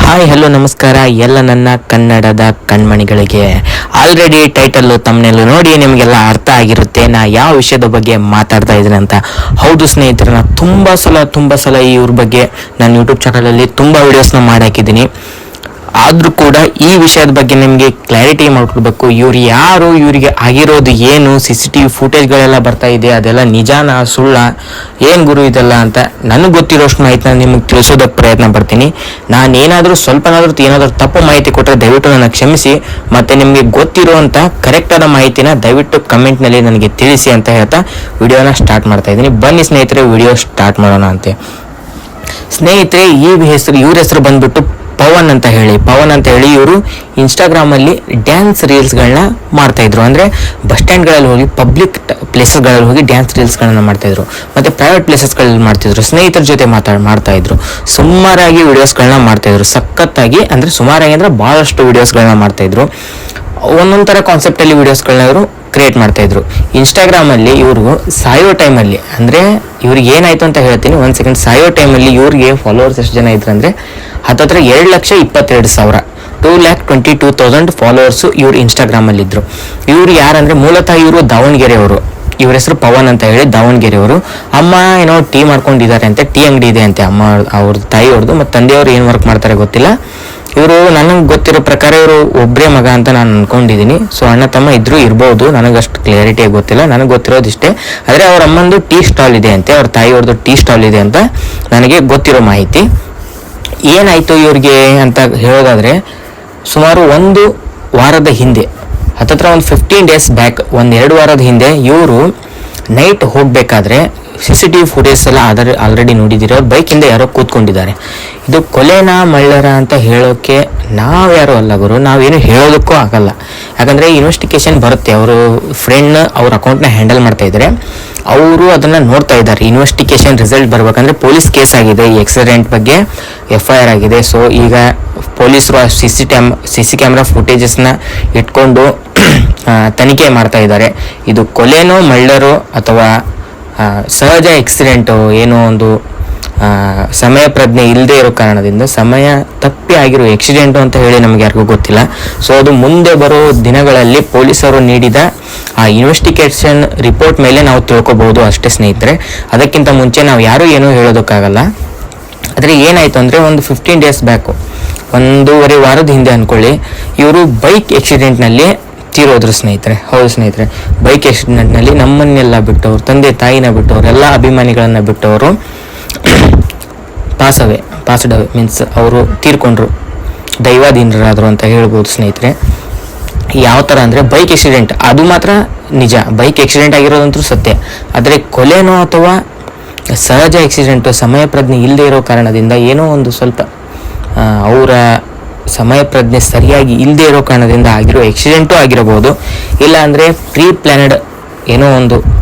Hi hello ನಮಸ್ಕಾರ ಎಲ್ಲ ನನ್ನ ಕನ್ನಡದ ಕಣ್ಮಣಿಗಳಿಗೆ. ಆಲ್ರೆಡಿ ಟೈಟಲ್ಲು ತಮ್ಮನೆಲ್ಲ ನೋಡಿ ನಿಮಗೆಲ್ಲ ಅರ್ಥ ಆಗಿರುತ್ತೆ ನಾ ಯಾವ ವಿಷಯದ ಬಗ್ಗೆ ಮಾತಾಡ್ತಾ ಇದ್ದೀನಿ ಅಂತ. ಹೌದು ಸ್ನೇಹಿತರೆ, ನಾನು ತುಂಬ ಸಲ ಇವ್ರ ಬಗ್ಗೆ ನಾನು ಯೂಟ್ಯೂಬ್ ಚಾನಲಲ್ಲಿ ತುಂಬ ವಿಡಿಯೋಸ್ನ ಮಾಡಾಕಿದ್ದೀನಿ. ಆದರೂ ಕೂಡ ಈ ವಿಷಯದ ಬಗ್ಗೆ ನಿಮಗೆ ಕ್ಲಾರಿಟಿ ಮಾಡ್ಕೊಡ್ಬೇಕು. ಇವ್ರು ಯಾರು, ಇವರಿಗೆ ಆಗಿರೋದು ಏನು, CCTV ಫುಟೇಜ್ಗಳೆಲ್ಲ ಬರ್ತಾ ಇದೆ, ಅದೆಲ್ಲ ನಿಜಾನ ಸುಳ್ಳ, ಏನು ಗುರು ಇದೆಲ್ಲ ಅಂತ ನನಗೆ ಗೊತ್ತಿರೋಷ್ಟು ಮಾಹಿತಿನ ನಿಮಗೆ ತಿಳಿಸೋದಕ್ಕೆ ಪ್ರಯತ್ನ ಪಡ್ತೀನಿ. ನಾನೇನಾದರೂ ಸ್ವಲ್ಪನಾದ್ರೂ ಏನಾದರೂ ತಪ್ಪು ಮಾಹಿತಿ ಕೊಟ್ಟರೆ ದಯವಿಟ್ಟು ನನ್ನ ಕ್ಷಮಿಸಿ. ಮತ್ತು ನಿಮಗೆ ಗೊತ್ತಿರುವಂಥ ಕರೆಕ್ಟಾದ ಮಾಹಿತಿನ ದಯವಿಟ್ಟು ಕಮೆಂಟ್ನಲ್ಲಿ ನನಗೆ ತಿಳಿಸಿ ಅಂತ ಹೇಳ್ತಾ ವಿಡಿಯೋನ ಸ್ಟಾರ್ಟ್ ಮಾಡ್ತಾ ಇದ್ದೀನಿ. ಬನ್ನಿ ಸ್ನೇಹಿತರೆ, ವಿಡಿಯೋ ಸ್ಟಾರ್ಟ್ ಮಾಡೋಣ ಅಂತೆ. ಸ್ನೇಹಿತರೆ, ಇವ್ರ ಹೆಸರು ಬಂದ್ಬಿಟ್ಟು ಪವನ್ ಅಂತ ಹೇಳಿ ಇವರು ಇನ್ಸ್ಟಾಗ್ರಾಮಲ್ಲಿ ಡ್ಯಾನ್ಸ್ ರೀಲ್ಸ್ಗಳನ್ನ ಮಾಡ್ತಾಯಿದ್ರು. ಅಂದರೆ ಬಸ್ ಸ್ಟ್ಯಾಂಡ್ಗಳಲ್ಲಿ ಹೋಗಿ, ಪಬ್ಲಿಕ್ ಪ್ಲೇಸಸ್ಗಳಲ್ಲಿ ಹೋಗಿ ಡ್ಯಾನ್ಸ್ ರೀಲ್ಸ್ಗಳನ್ನ ಮಾಡ್ತಾಯಿದ್ರು, ಮತ್ತು ಪ್ರೈವೇಟ್ ಪ್ಲೇಸಸ್ಗಳಲ್ಲಿ ಮಾಡ್ತಿದ್ರು, ಸ್ನೇಹಿತರ ಜೊತೆ ಮಾಡ್ತಾಯಿದ್ರು. ಸುಮಾರಾಗಿ ವಿಡಿಯೋಸ್ಗಳನ್ನ ಮಾಡ್ತಾಯಿದ್ರು, ಸಖತ್ತಾಗಿ. ಅಂದರೆ ಸುಮಾರಾಗಿ ಅಂದರೆ ಭಾಳಷ್ಟು ವಿಡಿಯೋಸ್ಗಳನ್ನ ಮಾಡ್ತಾಯಿದ್ರು. ಒಂದೊಂದು ಥರ ಕಾನ್ಸೆಪ್ಟಲ್ಲಿ ವಿಡಿಯೋಸ್ಗಳನ್ನ ಇವರು ಕ್ರಿಯೇಟ್ ಮಾಡ್ತಾಯಿದ್ರು. ಇನ್ಸ್ಟಾಗ್ರಾಮಲ್ಲಿ ಇವ್ರಿಗೂ ಸಾಯೋ ಟೈಮಲ್ಲಿ, ಅಂದರೆ ಇವ್ರಿಗೆ ಏನಾಯಿತು ಅಂತ ಹೇಳ್ತೀನಿ, ಒಂದು ಸೆಕೆಂಡ್. ಸಾಯೋ ಟೈಮಲ್ಲಿ ಇವ್ರಿಗೆ ಫಾಲೋವರ್ಸ್ ಎಷ್ಟು ಜನ ಇದ್ರು ಅಂದರೆ ಹತ್ತತ್ರ 2,22,000 2,22,000 ಫಾಲೋವರ್ಸು ಇವ್ರು ಇನ್ಸ್ಟಾಗ್ರಾಮಲ್ಲಿದ್ದರು. ಇವರು ಯಾರಂದರೆ ಮೂಲತಃ ಇವರು ದಾವಣಗೆರೆಯವರು. ಇವ್ರ ಹೆಸರು ಪವನ್ ಅಂತ ಹೇಳಿ ದಾವಣಗೆರೆಯವರು. ಅಮ್ಮ ಏನೋ ಟೀ ಮಾಡ್ಕೊಂಡಿದ್ದಾರೆ ಅಂತೆ, ಟೀ ಅಂಗಡಿ ಇದೆ ಅಂತೆ ಅಮ್ಮ ಅವ್ರ ತಾಯಿಯವ್ರದ್ದು. ಮತ್ತು ತಂದೆಯವರು ಏನು ವರ್ಕ್ ಮಾಡ್ತಾರೆ ಗೊತ್ತಿಲ್ಲ. ಇವರು ನನಗೆ ಗೊತ್ತಿರೋ ಪ್ರಕಾರ ಇವರು ಒಬ್ಬರೇ ಮಗ ಅಂತ ನಾನು ಅಂದ್ಕೊಂಡಿದ್ದೀನಿ. ಸೊ ಅಣ್ಣ ತಮ್ಮ ಇರ್ಬೋದು, ನನಗಷ್ಟು ಕ್ಲಿಯರಿಟಿಯಾಗಿ ಗೊತ್ತಿಲ್ಲ. ನನಗೆ ಗೊತ್ತಿರೋದು ಇಷ್ಟೇ. ಆದರೆ ಅವ್ರ ಅಮ್ಮಂದು ಟೀ ಸ್ಟಾಲ್ ಇದೆ ಅಂತೆ, ಅವ್ರ ತಾಯಿಯವ್ರದ್ದು ಟೀ ಸ್ಟಾಲ್ ಇದೆ ಅಂತ ನನಗೆ ಗೊತ್ತಿರೋ ಮಾಹಿತಿ. ಏನಾಯಿತು ಇವ್ರಿಗೆ ಅಂತ ಹೇಳೋದಾದರೆ, ಸುಮಾರು ಒಂದು ವಾರದ ಹಿಂದೆ, ಹತ್ತತ್ರ ಒಂದು 15 days ಬ್ಯಾಕ್, 1-2 ವಾರದ ಹಿಂದೆ ಇವರು ನೈಟ್ ಹೋಗಬೇಕಾದ್ರೆ CCTV ಫುಟೇಜ್ ಎಲ್ಲ ಆಲ್ರೆಡಿ ನೋಡಿದ್ದೀರಿ. ಅವ್ರು ಬೈಕಿಂದ ಯಾರೋ ಕೂತ್ಕೊಂಡಿದ್ದಾರೆ. ಇದು ಕೊಲೆನಾ ಮಳ್ಳರ ಅಂತ ಹೇಳೋಕ್ಕೆ ನಾವ್ಯಾರು ಅಲ್ಲ ಗುರು, ನಾವೇನು ಹೇಳೋದಕ್ಕೂ ಆಗಲ್ಲ. ಯಾಕಂದರೆ ಇನ್ವೆಸ್ಟಿಗೇಷನ್ ಬರುತ್ತೆ. ಅವರು ಫ್ರೆಂಡ್ ಅವ್ರ ಅಕೌಂಟ್ನ ಹ್ಯಾಂಡಲ್ ಮಾಡ್ತಾ ಇದ್ದಾರೆ, ಅವರು ಅದನ್ನು ನೋಡ್ತಾ ಇದ್ದಾರೆ. ಇನ್ವೆಸ್ಟಿಗೇಷನ್ ರಿಸಲ್ಟ್ ಬರ್ಬೇಕಂದ್ರೆ ಪೊಲೀಸ್ ಕೇಸ್ ಆಗಿದೆ, ಈ ಆಕ್ಸಿಡೆಂಟ್ ಬಗ್ಗೆ FIR ಆಗಿದೆ. ಸೊ ಈಗ ಪೊಲೀಸರು ಆ CC ಕ್ಯಾಮ್ರಾ ಫುಟೇಜಸ್ನ ಇಟ್ಕೊಂಡು ತನಿಖೆ ಮಾಡ್ತಾ ಇದ್ದಾರೆ. ಇದು ಕೊಲೆನೋ ಮಳ್ಳರೋ ಅಥವಾ ಸಹಜ ಆಕ್ಸಿಡೆಂಟು, ಏನೋ ಒಂದು ಸಮಯ ಪ್ರಜ್ಞೆ ಇಲ್ಲದೆ ಇರೋ ಕಾರಣದಿಂದ ಸಮಯ ತಪ್ಪಿ ಆಗಿರೋ ಆಕ್ಸಿಡೆಂಟು ಅಂತ ಹೇಳಿ ನಮಗೆ ಯಾರಿಗೂ ಗೊತ್ತಿಲ್ಲ. ಸೊ ಅದು ಮುಂದೆ ಬರೋ ದಿನಗಳಲ್ಲಿ ಪೊಲೀಸರು ನೀಡಿದ ಆ ಇನ್ವೆಸ್ಟಿಗೇಷನ್ ರಿಪೋರ್ಟ್ ಮೇಲೆ ನಾವು ತಿಳ್ಕೊಬಹುದು ಅಷ್ಟೇ ಸ್ನೇಹಿತರೆ. ಅದಕ್ಕಿಂತ ಮುಂಚೆ ನಾವು ಯಾರೂ ಏನೂ ಹೇಳೋದಕ್ಕಾಗಲ್ಲ. ಆದರೆ ಏನಾಯಿತು ಅಂದರೆ, ಒಂದು 15 days ಬ್ಯಾಕು, 1.5 ವಾರದ ಹಿಂದೆ ಅಂದ್ಕೊಳ್ಳಿ, ಇವರು ಬೈಕ್ ಆಕ್ಸಿಡೆಂಟ್ನಲ್ಲಿ ತೀರೋದ್ರು ಸ್ನೇಹಿತರೆ. ಹೌದು ಸ್ನೇಹಿತರೆ, ಬೈಕ್ ಆಕ್ಸಿಡೆಂಟ್ನಲ್ಲಿ ನಮ್ಮನ್ನೆಲ್ಲ ಬಿಟ್ಟವರು, ತಂದೆ ತಾಯಿನ ಬಿಟ್ಟವರು, ಎಲ್ಲ ಅಭಿಮಾನಿಗಳನ್ನು ಬಿಟ್ಟವರು ಪಾಸ್ಡ್ ಅವೇ ಮೀನ್ಸ್ ಅವರು ತೀರ್ಕೊಂಡ್ರು, ದೈವಾಧೀನರಾದರು ಅಂತ ಹೇಳ್ಬೋದು ಸ್ನೇಹಿತರೆ. ಯಾವ ಥರ ಅಂದರೆ, ಬೈಕ್ ಆಕ್ಸಿಡೆಂಟ್ ಅದು ಮಾತ್ರ ನಿಜ, ಬೈಕ್ ಆಕ್ಸಿಡೆಂಟ್ ಆಗಿರೋದಂತೂ ಸತ್ಯ. ಆದರೆ ಕೊಲೆನೋ ಅಥವಾ ಸಹಜ ಆಕ್ಸಿಡೆಂಟು, ಸಮಯ ಪ್ರಜ್ಞೆ ಇಲ್ಲದೆ ಇರೋ ಕಾರಣದಿಂದ ಏನೋ ಒಂದು ಸ್ವಲ್ಪ ಅವರ ಸಮಯ ಪ್ರಜ್ಞೆ ಸರಿಯಾಗಿ ಇಲ್ಲದೆ ಇರೋ ಕಾರಣದಿಂದ ಆಗಿರೋ ಆಕ್ಸಿಡೆಂಟು ಆಗಿರಬಹುದು, ಇಲ್ಲ ಅಂದರೆ ಪ್ರೀ ಪ್ಲ್ಯಾನಡ್ ಏನೋ ಒಂದು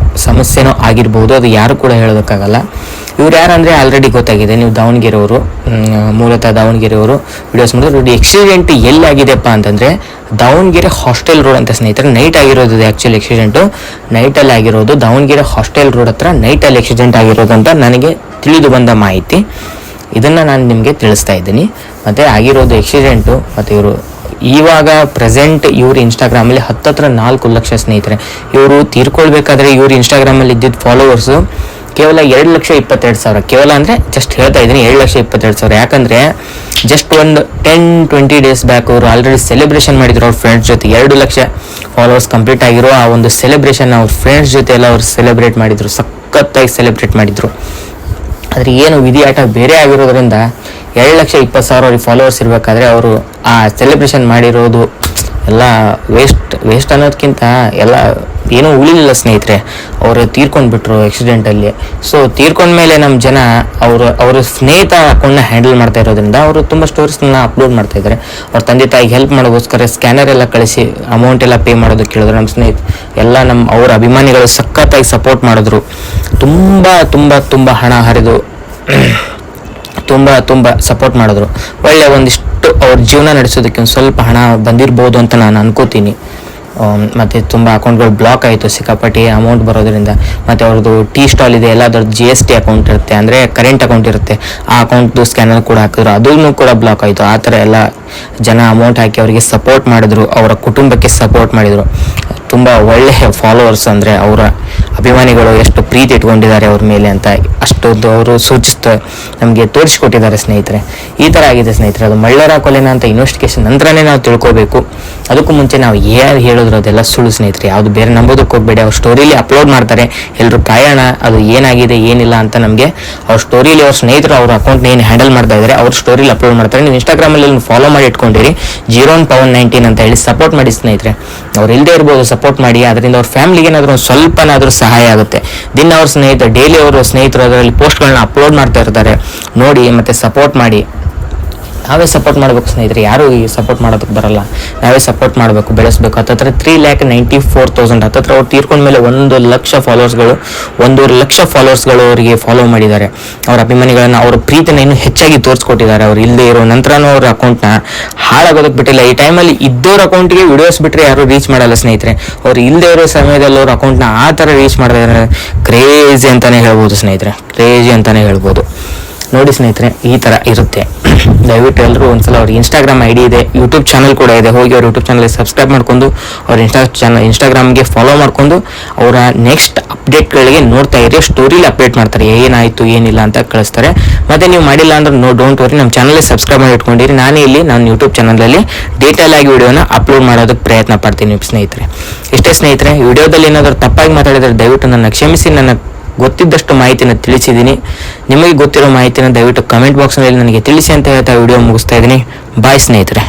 ಸಮಸ್ಯೆನೋ ಆಗಿರ್ಬೋದು. ಅದು ಯಾರು ಕೂಡ ಹೇಳೋದಕ್ಕಾಗಲ್ಲ. ಇವ್ರು ಯಾರಂದರೆ ಆಲ್ರೆಡಿ ಗೊತ್ತಾಗಿದೆ. ನೀವು ದಾವಣಗೆರೆಯವರು, ಮೂಲತಃ ದಾವಣಗೆರೆಯವರು ವಿಡಿಯೋಸ್ ಮಾಡಿದ್ರು. ನೋಡಿ, ಆಕ್ಸಿಡೆಂಟ್ ಎಲ್ಲಾಗಿದೆಪ್ಪ ಅಂತಂದರೆ ದಾವಣಗೆರೆ ಹಾಸ್ಟೆಲ್ ರೋಡ್ ಅಂತ ಸ್ನೇಹಿತರೆ. ನೈಟ್ ಆಗಿರೋದು ಆ್ಯಕ್ಚುಲಿ ಆಕ್ಸಿಡೆಂಟು, ನೈಟಲ್ಲಿ ಆಗಿರೋದು. ದಾವಣಗೆರೆ ಹಾಸ್ಟೆಲ್ ರೋಡ್ ಹತ್ರ ನೈಟಲ್ಲಿ ಆಕ್ಸಿಡೆಂಟ್ ಆಗಿರೋದು ಅಂತ ನನಗೆ ತಿಳಿದು ಬಂದ ಮಾಹಿತಿ. ಇದನ್ನು ನಾನು ನಿಮಗೆ ತಿಳಿಸ್ತಾ ಇದ್ದೀನಿ. ಮತ್ತು ಆಗಿರೋದು ಆಕ್ಸಿಡೆಂಟು, ಮತ್ತು ಇವರು ಇವಾಗ ಪ್ರೆಸೆಂಟ್ ಇವರು ಇನ್ಸ್ಟಾಗ್ರಾಮಲ್ಲಿ ಹತ್ತತ್ರ 4 ಲಕ್ಷ ಸ್ನೇಹಿತರೆ. ಇವರು ತೀರ್ಕೊಳ್ಬೇಕಾದ್ರೆ ಇವರು ಇನ್ಸ್ಟಾಗ್ರಾಮಲ್ಲಿ ಇದ್ದಿದ್ದು ಫಾಲೋವರ್ಸು ಕೇವಲ 2,22,000. ಕೇವಲ ಅಂದರೆ ಜಸ್ಟ್ ಹೇಳ್ತಾ ಇದ್ದೀನಿ, 2,22,000. ಯಾಕಂದರೆ ಜಸ್ಟ್ ಒಂದು 10-20 days ಬ್ಯಾಕ್ ಅವರು ಆಲ್ರೆಡಿ ಸೆಲೆಬ್ರೇಷನ್ ಮಾಡಿದ್ರು ಅವ್ರ ಫ್ರೆಂಡ್ಸ್ ಜೊತೆ. 2 ಲಕ್ಷ ಫಾಲೋವರ್ಸ್ ಕಂಪ್ಲೀಟ್ ಆಗಿರೋ ಆ ಒಂದು ಸೆಲೆಬ್ರೇಷನ್ ಅವ್ರ ಫ್ರೆಂಡ್ಸ್ ಜೊತೆ ಎಲ್ಲ ಅವ್ರು ಸೆಲೆಬ್ರೇಟ್ ಮಾಡಿದರು, ಸಖತ್ತಾಗಿ ಸೆಲೆಬ್ರೇಟ್ ಮಾಡಿದರು. ಆದರೆ ಏನು ವಿಧಿಯಾಟ ಬೇರೆ ಆಗಿರೋದ್ರಿಂದ 2,20,000 ಅವ್ರಿಗೆ ಫಾಲೋವರ್ಸ್ ಇರಬೇಕಾದ್ರೆ ಅವರು ಆ ಸೆಲೆಬ್ರೇಷನ್ ಮಾಡಿರೋದು ಎಲ್ಲ ವೇಸ್ಟ್ ಅನ್ನೋದಕ್ಕಿಂತ ಎಲ್ಲ ಏನೂ ಉಳಿಲಿಲ್ಲ ಸ್ನೇಹಿತರೆ. ಅವರು ತೀರ್ಕೊಂಡ್ಬಿಟ್ರು ಆಕ್ಸಿಡೆಂಟಲ್ಲಿ. ಸೊ ತೀರ್ಕೊಂಡ್ಮೇಲೆ ನಮ್ಮ ಜನ ಅವ್ರ ಸ್ನೇಹಿತ ಅಕೌಂಟ್ನ ಹ್ಯಾಂಡಲ್ ಮಾಡ್ತಾ ಇರೋದ್ರಿಂದ ಅವರು ತುಂಬ ಸ್ಟೋರೀಸ್ನ ಅಪ್ಲೋಡ್ ಮಾಡ್ತಾ ಇದ್ದಾರೆ. ಅವ್ರ ತಂದೆ ತಾಯಿಗೆ ಹೆಲ್ಪ್ ಮಾಡೋಕ್ಕೋಸ್ಕರ ಸ್ಕ್ಯಾನರ್ ಎಲ್ಲ ಕಳಿಸಿ ಅಮೌಂಟ್ ಎಲ್ಲ ಪೇ ಮಾಡೋದಕ್ಕೆ ಹೇಳಿದ್ರು. ನಮ್ಮ ಸ್ನೇಹಿತ ಎಲ್ಲ ಅವ್ರ ಅಭಿಮಾನಿಗಳು ಸಖತ್ತಾಗಿ ಸಪೋರ್ಟ್ ಮಾಡಿದ್ರು. ತುಂಬ ಹಣ ಹರಿದು ತುಂಬ ಸಪೋರ್ಟ್ ಮಾಡಿದ್ರು. ಒಳ್ಳೆ ಒಂದಿಷ್ಟು ಅವ್ರ ಜೀವನ ನಡೆಸೋದಕ್ಕೆ ಒಂದು ಸ್ವಲ್ಪ ಹಣ ಬಂದಿರ್ಬೋದು ಅಂತ ನಾನು ಅನ್ಕೋತೀನಿ. ಮತ್ತು ತುಂಬ ಅಕೌಂಟ್ಗಳು ಬ್ಲಾಕ್ ಆಯಿತು, ಸಿಕ್ಕಾಪಟ್ಟಿ ಅಮೌಂಟ್ ಬರೋದ್ರಿಂದ. ಮತ್ತು ಅವ್ರದ್ದು ಟೀ ಸ್ಟಾಲ್ ಇದೆ, ಎಲ್ಲ ಅದ್ರದ್ದು GST ಅಕೌಂಟ್ ಇರುತ್ತೆ, ಅಂದರೆ ಕರೆಂಟ್ ಅಕೌಂಟ್ ಇರುತ್ತೆ, ಆ ಅಕೌಂಟ್ದು ಸ್ಕ್ಯಾನರ್ ಕೂಡ ಹಾಕಿದ್ರು, ಅದೂ ಕೂಡ ಬ್ಲಾಕ್ ಆಯಿತು. ಆ ಥರ ಎಲ್ಲ ಜನ ಅಮೌಂಟ್ ಹಾಕಿ ಅವರಿಗೆ ಸಪೋರ್ಟ್ ಮಾಡಿದ್ರು, ಅವರ ಕುಟುಂಬಕ್ಕೆ ಸಪೋರ್ಟ್ ಮಾಡಿದರು. ತುಂಬ ಒಳ್ಳೆಯ ಫಾಲೋವರ್ಸ್, ಅಂದರೆ ಅವರ ಅಭಿಮಾನಿಗಳು ಎಷ್ಟು ಪ್ರೀತಿ ಇಟ್ಕೊಂಡಿದ್ದಾರೆ ಅವ್ರ ಮೇಲೆ ಅಂತ ಅಷ್ಟೊಂದು ಅವರು ನಮಗೆ ತೋರಿಸಿಕೊಟ್ಟಿದ್ದಾರೆ ಸ್ನೇಹಿತರೆ. ಈ ಥರ ಆಗಿದೆ ಸ್ನೇಹಿತರೆ. ಅದು ಮಳ್ಳರ ಕೊಲೆನ ಅಂತ ಇನ್ವೆಸ್ಟಿಗೇಷನ್ ನಂತರನೇ ನಾವು ತಿಳ್ಕೋಬೇಕು. ಅದಕ್ಕೂ ಮುಂಚೆ ನಾವು ಏನು ಹೇಳಿದ್ರು ಅದೆಲ್ಲ ಸುಳ್ಳು ಸ್ನೇಹಿತರೆ, ಯಾವುದು ಬೇರೆ ನಂಬೋದಕ್ಕೆ ಹೋಗಬೇಡಿ. ಅವ್ರ ಸ್ಟೋರಿಲಿ ಅಪ್ಲೋಡ್ ಮಾಡ್ತಾರೆ ಎಲ್ಲರೂ ಕಾಯೋಣ ಅದು ಏನಾಗಿದೆ ಏನಿಲ್ಲ ಅಂತ. ನಮಗೆ ಅವ್ರ ಸ್ಟೋರಿಲಿ ಅವ್ರ ಸ್ನೇಹಿತರು ಅವ್ರ ಅಕೌಂಟ್ನ ಏನು ಹ್ಯಾಂಡಲ್ ಮಾಡ್ತಾ ಇದ್ದಾರೆ ಅವ್ರ ಸ್ಟೋರಿಲಿ ಅಪ್ಲೋಡ್ ಮಾಡ್ತಾರೆ. ನೀವು ಇನ್ಸ್ಟಾಗ್ರಾಮಲ್ಲಿ ಫಾಲೋ ಮಾಡಿ ಇಟ್ಕೊಂಡಿರಿ, Jeroen19 ಅಂತ ಹೇಳಿ ಸಪೋರ್ಟ್ ಮಾಡಿ ಸ್ನೇಹಿತರೆ. ಅವ್ರು ಇಲ್ಲದೆ ಇರ್ಬೋದು, ಸಪೋರ್ಟ್ ಮಾಡಿ. ಅದರಿಂದ ಅವ್ರ ಫ್ಯಾಮಿಲಿಗೆ ಏನಾದರೂ ಒಂದು ಸ್ವಲ್ಪನಾದರೂ ಸಹಾಯ ಆಗುತ್ತೆ. ದಿನ ಅವ್ರ ಸ್ನೇಹಿತರು ಡೈಲಿ ಅವರು ಸ್ನೇಹಿತರು ಅದರಲ್ಲಿ ಪೋಸ್ಟ್ಗಳನ್ನ ಅಪ್ಲೋಡ್ ಮಾಡ್ತಾ ಇರ್ತಾರೆ, ನೋಡಿ ಮತ್ತು ಸಪೋರ್ಟ್ ಮಾಡಿ. ನಾವೇ ಸಪೋರ್ಟ್ ಮಾಡಬೇಕು ಸ್ನೇಹಿತರೆ, ಯಾರು ಈ ಸಪೋರ್ಟ್ ಮಾಡೋದಕ್ಕೆ ಬರಲ್ಲ. ನಾವೇ ಸಪೋರ್ಟ್ ಮಾಡಬೇಕು, ಬೆಳೆಸಬೇಕು. ಹತ್ತತ್ರ 3,94,000 ಹತ್ತತ್ರ ಅವ್ರು ತೀರ್ಕೊಂಡ್ಮೇಲೆ 1,00,000 ಫಾಲೋವರ್ಸ್ಗಳು 1.5 ಲಕ್ಷ ಫಾಲೋವರ್ಸ್ಗಳು ಅವರಿಗೆ ಫಾಲೋ ಮಾಡಿದ್ದಾರೆ. ಅವ್ರ ಅಭಿಮಾನಿಗಳನ್ನು ಅವ್ರ ಪ್ರೀತಿನ ಇನ್ನೂ ಹೆಚ್ಚಾಗಿ ತೋರಿಸ್ಕೊಟ್ಟಿದ್ದಾರೆ. ಅವ್ರು ಇಲ್ಲದೆ ಇರೋ ನಂತರನೂ ಅವ್ರ ಅಕೌಂಟ್ನ ಹಾಳಾಗೋದಕ್ಕೆ ಬಿಟ್ಟಿಲ್ಲ. ಈ ಟೈಮಲ್ಲಿ ಇದ್ದವ್ರ ಅಕೌಂಟ್ಗೆ ವಿಡಿಯೋಸ್ ಬಿಟ್ಟರೆ ಯಾರು ರೀಚ್ ಮಾಡಲ್ಲ ಸ್ನೇಹಿತರೆ. ಅವ್ರು ಇಲ್ಲದೆ ಇರೋ ಸಮಯದಲ್ಲಿ ಅವ್ರ ಅಕೌಂಟ್ನ ಆ ಥರ ರೀಚ್ ಮಾಡಿದ್ರೆ ಕ್ರೇಜಿ ಅಂತಲೇ ಹೇಳ್ಬೋದು ಸ್ನೇಹಿತರೆ, ಕ್ರೇಜಿ ಅಂತಲೇ ಹೇಳ್ಬೋದು. ನೋಡಿ ಸ್ನೇಹಿತರೆ, ಈ ಥರ ಇರುತ್ತೆ. ದಯವಿಟ್ಟು ಎಲ್ಲರೂ ಒಂದ್ಸಲ ಅವ್ರ ಇನ್ಸ್ಟಾಗ್ರಾಮ್ ID ಇದೆ, ಯೂಟ್ಯೂಬ್ ಚಾನಲ್ ಕೂಡ ಇದೆ, ಹೋಗಿ ಅವ್ರ ಯೂಟ್ಯೂಬ್ ಚಾನಲ್ಗೆ ಸಬ್ಸ್ಕ್ರೈಬ್ ಮಾಡ್ಕೊಂಡು ಅವ್ರ ಇನ್ಸ್ಟಾಗ್ರಾಮ್ಗೆ ಫಾಲೋ ಮಾಡ್ಕೊಂಡು ಅವರ ನೆಕ್ಸ್ಟ್ ಅಪ್ಡೇಟ್ಗಳಿಗೆ ನೋಡ್ತಾ ಇರಿ. ಸ್ಟೋರಿಲಿ ಅಪ್ಡೇಟ್ ಮಾಡ್ತಾರೆ, ಏನಾಯಿತು ಏನಿಲ್ಲ ಅಂತ ಕಳಿಸ್ತಾರೆ. ಮತ್ತು ನೀವು ಮಾಡಿಲ್ಲ ಅಂದ್ರೆ ಡೋಂಟ್ ವರಿ, ನಮ್ಮ ಚಾನಲ್ಗೆ ಸಬ್ಸ್ಕ್ರೈಬ್ ಮಾಡಿ ಇಟ್ಕೊಂಡಿರಿ. ನಾನು ಇಲ್ಲಿ ನನ್ನ ಯೂಟ್ಯೂಬ್ ಚಾನಲಲ್ಲಿ ಡೀಟೇಲ್ ಆಗಿ ವಿಡಿಯೋನ ಅಪ್ಲೋಡ್ ಮಾಡೋದಕ್ಕೆ ಪ್ರಯತ್ನ ಪಡ್ತೀನಿ ಸ್ನೇಹಿತರೆ. ಇಷ್ಟೇ ಸ್ನೇಹಿತರೆ, ವಿಡಿಯೋದಲ್ಲಿ ಏನಾದರೂ ತಪ್ಪಾಗಿ ಮಾತಾಡಿದರೆ ದಯವಿಟ್ಟು ನನ್ನ ಕ್ಷಮಿಸಿ. ನನ್ನ ಗೊತ್ತಿದ್ದಷ್ಟು ಮಾಹಿತಿನ ತಿಳಿಸಿದ್ದೀನಿ. ನಿಮಗೆ ಗೊತ್ತಿರೋ ಮಾಹಿತಿನ ದಯವಿಟ್ಟು ಕಮೆಂಟ್ ಬಾಕ್ಸ್ನಲ್ಲಿ ನನಗೆ ತಿಳಿಸಿ ಅಂತ ಹೇಳ್ತಾ ವಿಡಿಯೋ ಮುಗಿಸ್ತಾ ಇದ್ದೀನಿ. ಬಾಯ್ ಸ್ನೇಹಿತರೆ.